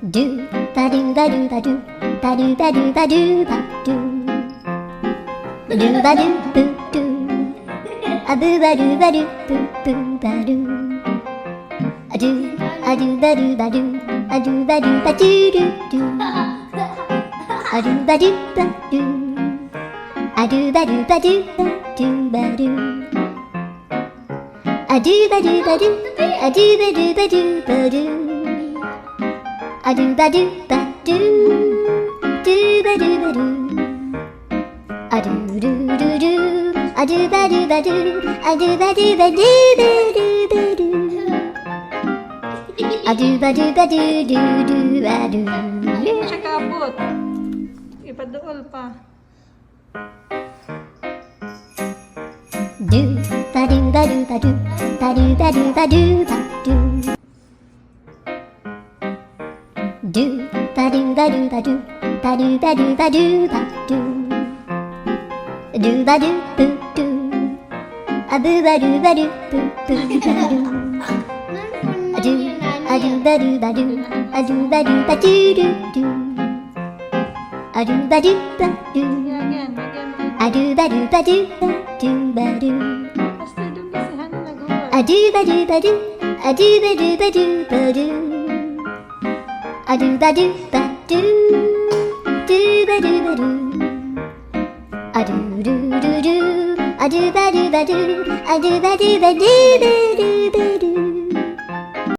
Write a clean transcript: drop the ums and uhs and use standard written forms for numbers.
Do ba do ba do ba do ba do ba do ba do ba do do ba do boo do a boo ba do ba do boo boo ba do a do ba do ba do a do ba do ba do do do a do ba do ba do a do ba do ba do ba do ba do a do ba do ba do a do ba do ba do ba do a do ba do ba do do ba do ba do a do do do do a do ba do ba do a do ba do ba do ba do ba do a do ba do ba do do do ba do. Hindi mo siya kaabot. Ipadool pa. Do ba do ba do ba do ba do ba do ba do ba do do ba do ba do ba do ba do ba do ba do ba do do ba do boo do a boo ba do ba do boo boo ba do a do ba do ba do a do ba do ba do do do a do ba do ba do Again. a do ba do ba do ba do ba do Basta doon kasi hangin nag-uwag. a do ba do ba do a do ba do ba do ba do a do ba do ba do do ba do ba do a do do do do a do ba do ba do a do ba do ba do ba do ba do